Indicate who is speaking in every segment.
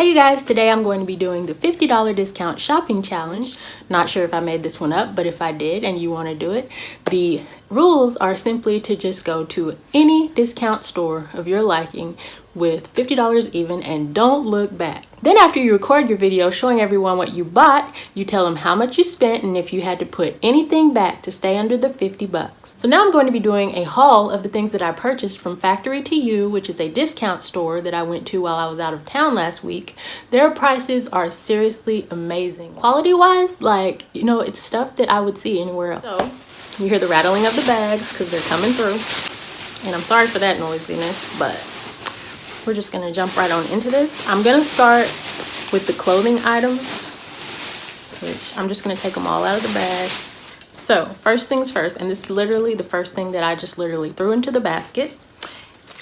Speaker 1: Hey you guys, today I'm going to be doing the $50 discount shopping challenge. Not sure if I made this one up, but if I did and you want to do it, the rules are simply to just go to any discount store of your liking with $50 even and don't look back. Then after you record your video showing everyone what you bought, you tell them how much you spent and if you had to put anything back to stay under the 50 bucks. So now I'm going to be doing a haul of the things that I purchased from Factory to You, which is a discount store that I went to while I was out of town last week. Their prices are seriously amazing. Quality wise, like, you know, it's stuff that I would see anywhere else. So you hear the rattling of the bags because they're coming through. And I'm sorry for that noisiness, but we're just gonna jump right on into this. I'm gonna start with the clothing items, which I'm just gonna take them all out of the bag. So first things first, and this is literally the first thing that I just literally threw into the basket.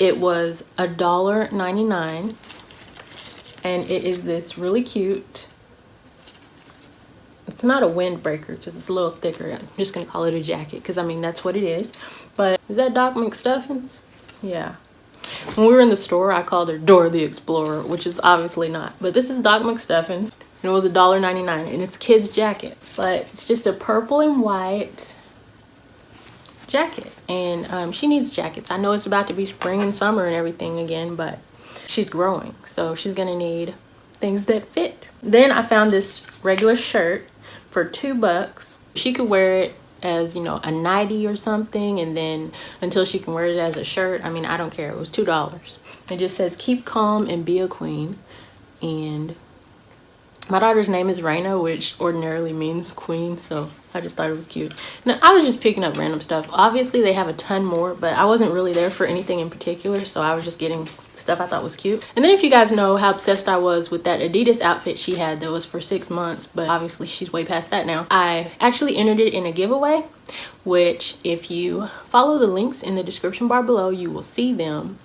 Speaker 1: It was $1.99, and it is this really cute, it's not a windbreaker because it's a little thicker. I'm just gonna call it a jacket because I mean that's what it is. But is that Doc McStuffins? Yeah. When we were in the store, I called her Dora the Explorer, which is obviously not. But this is Doc McStuffins, and it was $1.99, and it's kid's jacket. But it's just a purple and white jacket, and she needs jackets. I know it's about to be spring and summer and everything again, but she's growing, so she's gonna need things that fit. Then I found this regular shirt for $2. She could wear it as, you know, a nightie or something, and then until she can wear it as a shirt. I mean, I don't care. It was $2. It just says keep calm and be a queen, and my daughter's name is Raina, which ordinarily means queen, so I just thought it was cute. Now I was just picking up random stuff. Obviously they have a ton more, but I wasn't really there for anything in particular, so I was just getting stuff I thought was cute. And then if you guys know how obsessed I was with that Adidas outfit she had that was for 6 months, but obviously she's way past that now, I actually entered it in a giveaway, which if you follow the links in the description bar below, you will see them.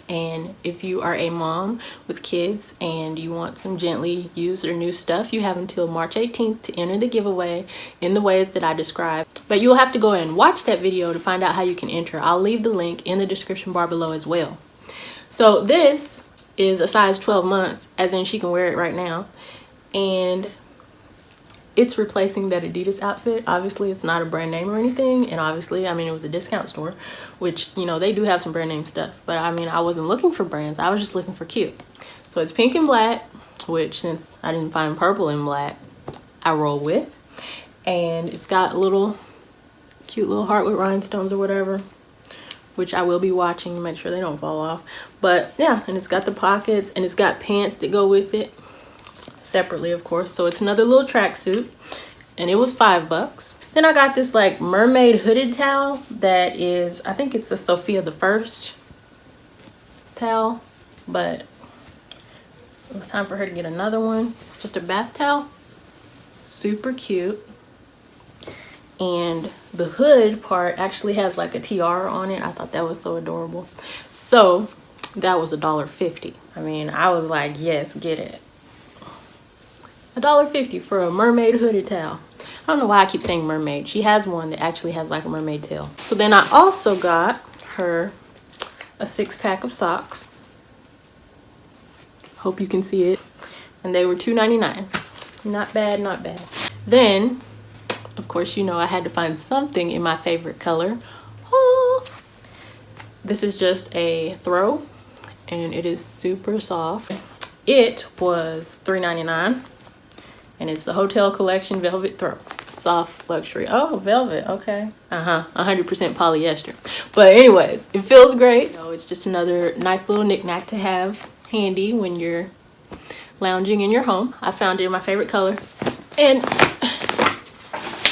Speaker 1: And if you are a mom with kids and you want some gently used or new stuff, you have until March 18th to enter the giveaway in the ways that I described. But you'll have to go and watch that video to find out how you can enter. I'll leave the link in the description bar below as well. So this is a size 12 months, as in she can wear it right now. And it's replacing that Adidas outfit. Obviously it's not a brand name or anything, and obviously I mean it was a discount store, which, you know, they do have some brand name stuff, but I mean I wasn't looking for brands, I was just looking for cute. So it's pink and black, which since I didn't find purple and black, I roll with. And it's got a little cute little heart with rhinestones or whatever, which I will be watching to make sure they don't fall off. But yeah, and it's got the pockets, and it's got pants that go with it separately, of course. So it's another little tracksuit, and it was $5. Then I got this like mermaid hooded towel that is, I think it's a Sophia the First towel, but it was time for her to get another one. It's just a bath towel, super cute, and the hood part actually has like a tiara on it. I thought that was so adorable. So that was $1.50. I mean, I was like, yes, get it. $1.50 for a mermaid hooded towel. I don't know why I keep saying mermaid. She has one that actually has like a mermaid tail. So then I also got her a 6-pack of socks. Hope you can see it. And they were $2.99. Not bad, not bad. Then, of course, you know I had to find something in my favorite color. Oh, this is just a throw, and it is super soft. It was $3.99. And it's the Hotel Collection Velvet Throw. Soft luxury. Oh, velvet. Okay. 100% polyester. But anyways, it feels great. So it's just another nice little knickknack to have handy when you're lounging in your home. I found it in my favorite color. And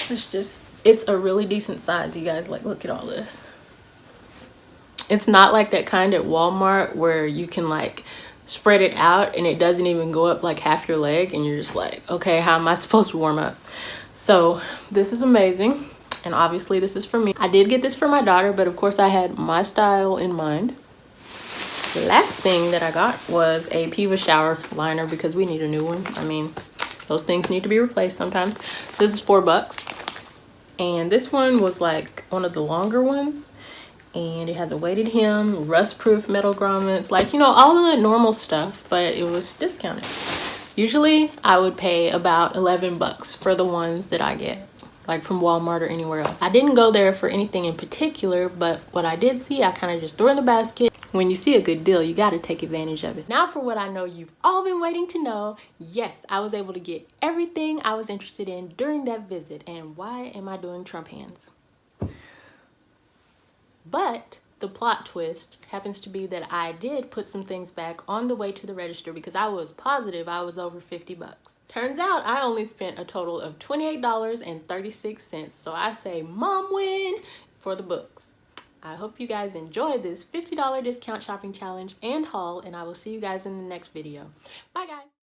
Speaker 1: it's a really decent size, you guys. Like, look at all this. It's not like that kind at Walmart where you can like spread it out and it doesn't even go up like half your leg, and you're just like, okay, how am I supposed to warm up? So this is amazing, and obviously this is for me. I did get this for my daughter, but of course I had my style in mind. The last thing that I got was a Piva shower liner because we need a new one. I mean, those things need to be replaced sometimes. This is $4, and this one was like one of the longer ones, And it has a weighted hem, rust-proof metal grommets, like, you know, all the normal stuff, but it was discounted. Usually I would pay about 11 bucks for the ones that I get, like from Walmart or anywhere else. I didn't go there for anything in particular, but what I did see, I kind of just threw in the basket. When you see a good deal, you got to take advantage of it. Now for what I know you've all been waiting to know. Yes, I was able to get everything I was interested in during that visit. And why am I doing Trump hands? But the plot twist happens to be that I did put some things back on the way to the register because I was positive I was over 50 bucks. Turns out I only spent a total of $28.36. So I say mom win for the books. I hope you guys enjoyed this $50 discount shopping challenge and haul, and I will see you guys in the next video. Bye guys.